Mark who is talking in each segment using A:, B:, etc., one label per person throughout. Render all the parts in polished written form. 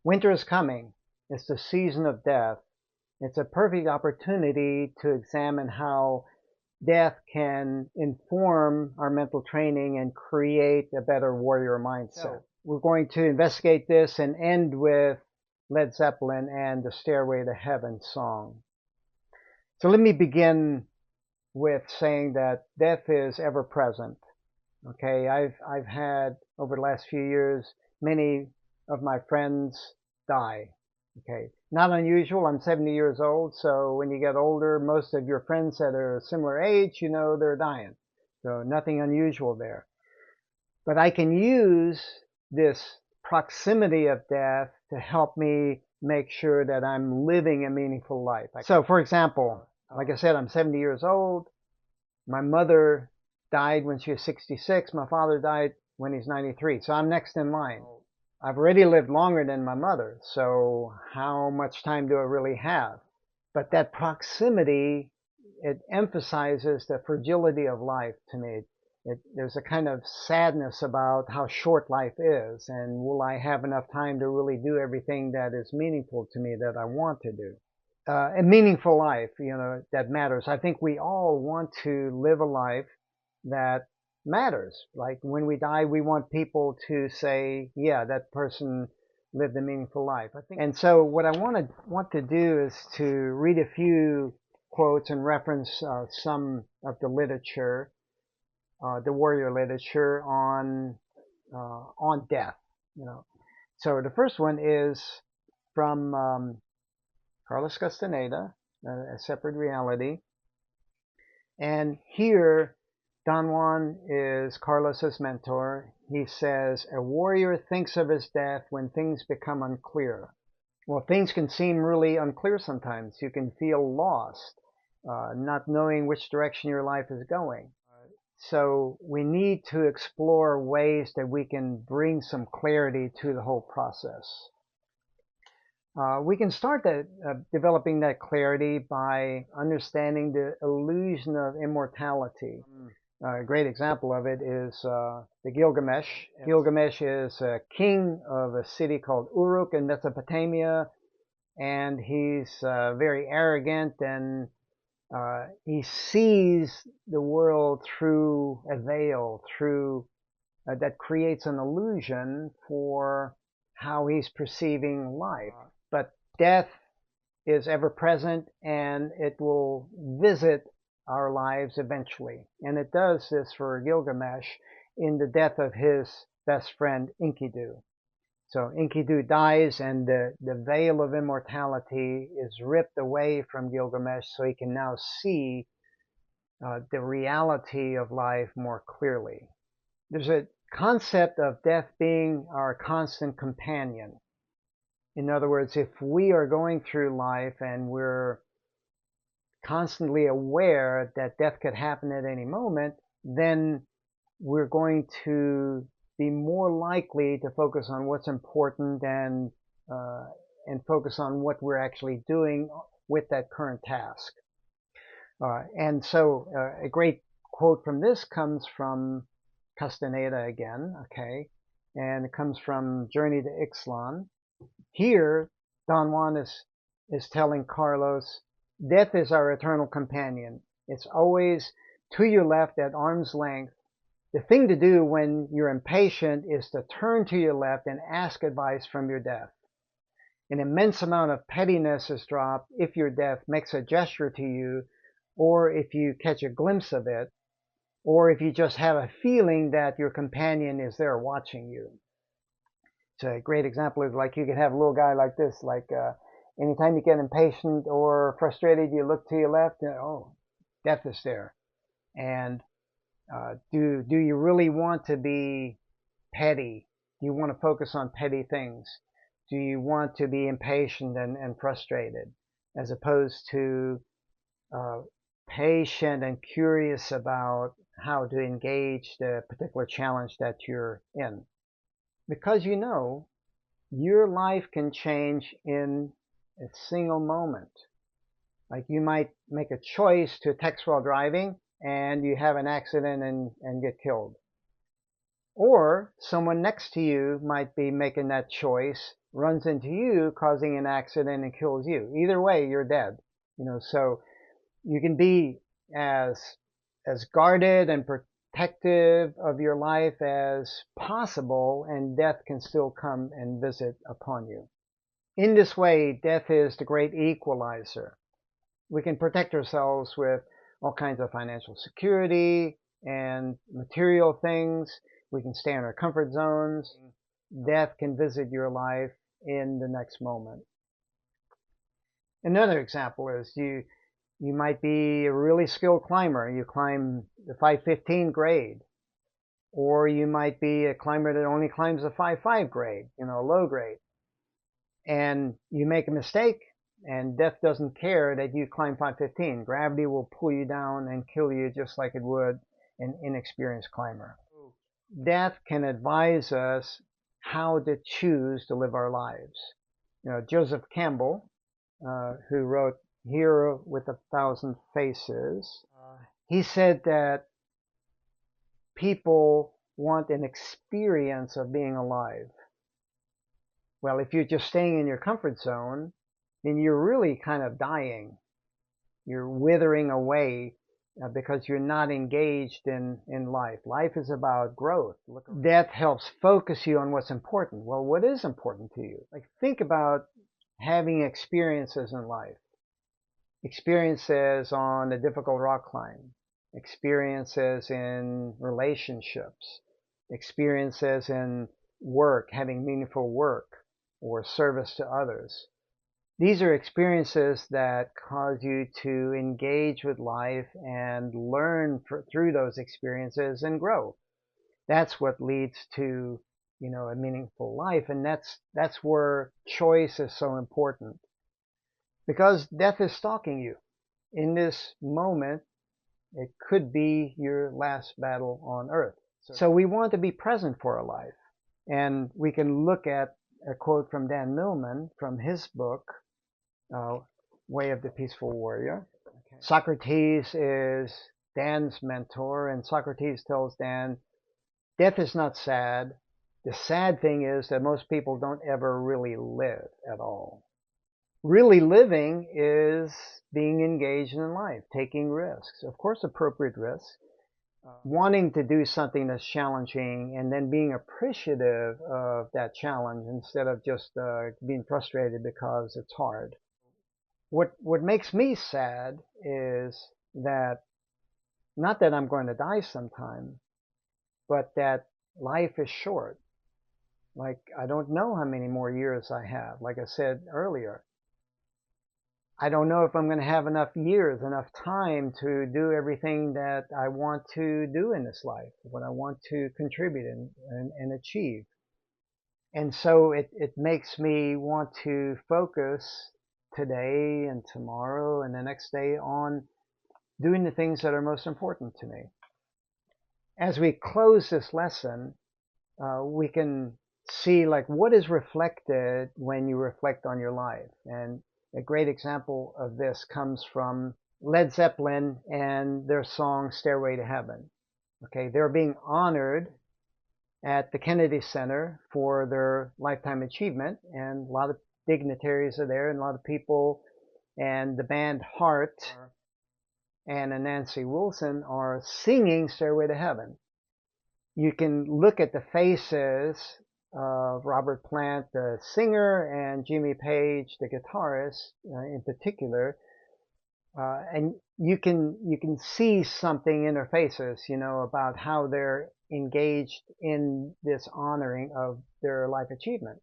A: Winter is coming. It's the season of death. It's a perfect opportunity to examine how death can inform our mental training and create a better warrior mindset. So we're going to investigate this and end with Led Zeppelin and the Stairway to Heaven song. So let me begin with saying that death is ever present. Okay, I've had over the last few years many of my friends die. Okay, not unusual. I'm 70 years old, so when you get older, most of your friends that are a similar age, you know they're dying. So nothing unusual there. But I can use this proximity of death to help me make sure that I'm living a meaningful life. So, for example, like I said, I'm 70 years old. My mother died when she was 66. My father died when he's 93. So I'm next in line. I've already lived longer than my mother. So how much time do I really have? But that proximity, it emphasizes the fragility of life to me. There's a kind of sadness about how short life is, and will I have enough time to really do everything that is meaningful to me that I want to do? A meaningful life, that matters. I think we all want to live a life that matters. Like when we die, we want people to say, yeah, that person lived a meaningful life. I think. And so what I want to do is to read a few quotes and reference some of the literature, the warrior literature on death. So the first one is from Carlos Castaneda, A Separate Reality. And here, Don Juan is Carlos's mentor. He says, a warrior thinks of his death when things become unclear. Well, things can seem really unclear sometimes. You can feel lost, not knowing which direction your life is going. So we need to explore ways that we can bring some clarity to the whole process. We can start developing that clarity by understanding the illusion of immortality. A great example of it is the Gilgamesh. Yes. Gilgamesh is a king of a city called Uruk in Mesopotamia, and he's very arrogant, and he sees the world through a veil, through that creates an illusion for how he's perceiving life. But death is ever present, and it will visit our lives eventually. And it does this for Gilgamesh in the death of his best friend Enkidu. So Enkidu dies, and the veil of immortality is ripped away from Gilgamesh, so he can now see the reality of life more clearly. There's a concept of death being our constant companion. In other words, if we are going through life and we're constantly aware that death could happen at any moment, then we're going to be more likely to focus on what's important and focus on what we're actually doing with that current task. And so a great quote from this comes from Castaneda again, okay, and it comes from Journey to Ixtlan. Here, Don Juan is telling Carlos, death is our eternal companion. It's always to your left at arm's length. The thing to do when you're impatient is to turn to your left and ask advice from your death. An immense amount of pettiness is dropped if your death makes a gesture to you, or if you catch a glimpse of it, or if you just have a feeling that your companion is there watching you. It's a great example is like you could have a little guy like this, like anytime you get impatient or frustrated, you look to your left and oh, death is there. And do you really want to be petty? Do you want to focus on petty things? Do you want to be impatient and frustrated, as opposed to patient and curious about how to engage the particular challenge that you're in? Because your life can change in a single moment. Like you might make a choice to text while driving and you have an accident and get killed. Or someone next to you might be making that choice runs into you, causing an accident and kills you. Either way, you're dead. So you can be as guarded and protective of your life as possible, and death can still come and visit upon you. In this way, death is the great equalizer. We can protect ourselves with all kinds of financial security and material things. We can stay in our comfort zones. Death can visit your life in the next moment. Another example is you might be a really skilled climber. You climb the 515 grade. Or you might be a climber that only climbs the 5.5 grade, low grade. And you make a mistake, and death doesn't care that you climb 515. Gravity will pull you down and kill you just like it would an inexperienced climber. Death can advise us how to choose to live our lives. Joseph Campbell, who wrote Hero with a Thousand Faces, he said that people want an experience of being alive. Well, if you're just staying in your comfort zone, then you're really kind of dying. You're withering away because you're not engaged in life. Life is about growth. Death helps focus you on what's important. Well, what is important to you? Like, think about having experiences in life. Experiences on a difficult rock climb. Experiences in relationships. Experiences in work, having meaningful work or service to others. These are experiences that cause you to engage with life and learn through those experiences and grow. That's what leads to, a meaningful life, and that's where choice is so important. Because death is stalking you. In this moment, it could be your last battle on earth. So we want to be present for our life. And we can look at a quote from Dan Millman from his book, Way of the Peaceful Warrior. Okay. Socrates is Dan's mentor, and Socrates tells Dan, death is not sad. The sad thing is that most people don't ever really live at all. Really living is being engaged in life, taking risks, of course appropriate risks, wanting to do something that's challenging and then being appreciative of that challenge instead of just being frustrated because it's hard. What makes me sad is that, not that I'm going to die sometime, but that life is short. Like, I don't know how many more years I have. Like I said earlier, I don't know if I'm going to have enough years, enough time to do everything that I want to do in this life, what I want to contribute and achieve. And so it makes me want to focus today and tomorrow and the next day on doing the things that are most important to me. As we close this lesson, we can see like what is reflected when you reflect on your life. And a great example of this comes from Led Zeppelin and their song Stairway to Heaven. Okay, they're being honored at the Kennedy Center for their lifetime achievement, and a lot of dignitaries are there and a lot of people, and the band Heart and Nancy Wilson are singing Stairway to Heaven. You can look at the faces of Robert Plant, the singer, and Jimmy Page, the guitarist, in particular, and you can see something in their faces, about how they're engaged in this honoring of their life achievement.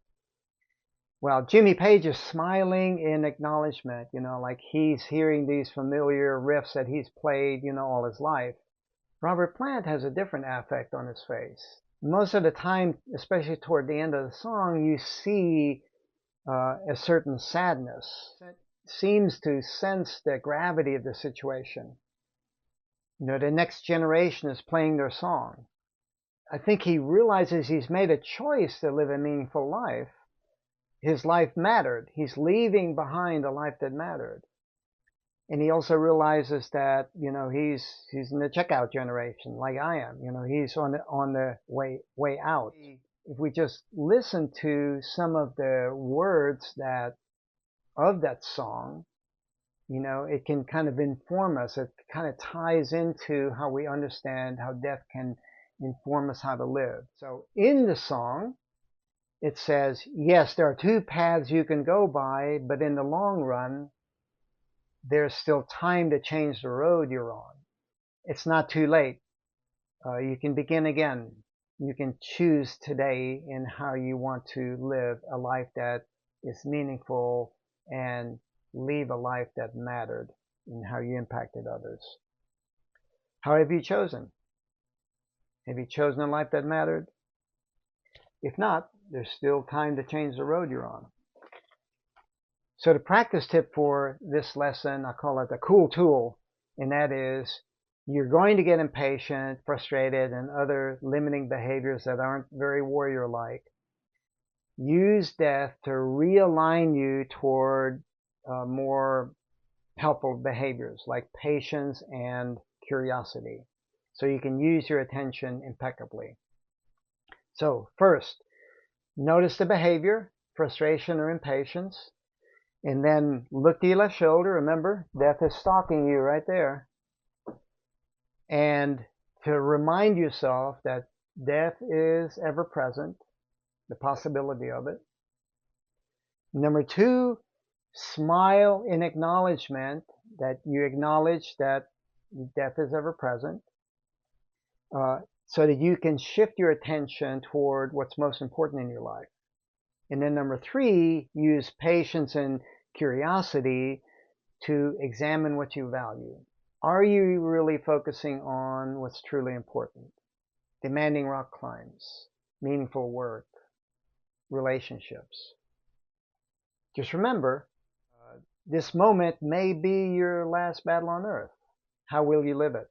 A: Well, Jimmy Page is smiling in acknowledgement, like he's hearing these familiar riffs that he's played, all his life. Robert Plant has a different affect on his face. Most of the time, especially toward the end of the song, you see a certain sadness that seems to sense the gravity of the situation. The next generation is playing their song. I think he realizes he's made a choice to live a meaningful life. His life mattered. He's leaving behind a life that mattered. And he also realizes that, he's in the checkout generation like I am. He's on the way out. if we just listen to some of the words of that song, it can kind of inform us. It kind of ties into how we understand how death can inform us how to live. So in the song, it says, yes, there are two paths you can go by, but in the long run, there's still time to change the road you're on. It's not too late. You can begin again. You can choose today in how you want to live a life that is meaningful and leave a life that mattered in how you impacted others. How have you chosen? Have you chosen a life that mattered? If not, there's still time to change the road you're on. So the practice tip for this lesson, I call it a cool tool, and that is you're going to get impatient, frustrated, and other limiting behaviors that aren't very warrior-like. Use death to realign you toward more helpful behaviors like patience and curiosity, so you can use your attention impeccably. So first, notice the behavior, frustration or impatience, and then look to your left shoulder. Remember, death is stalking you right there. And to remind yourself that death is ever present, the possibility of it. Number two, smile in acknowledgement that you acknowledge that death is ever present, so that you can shift your attention toward what's most important in your life. And then number three, use patience and curiosity to examine what you value. Are you really focusing on what's truly important? Demanding rock climbs, meaningful work, relationships. Just remember, this moment may be your last battle on earth. How will you live it?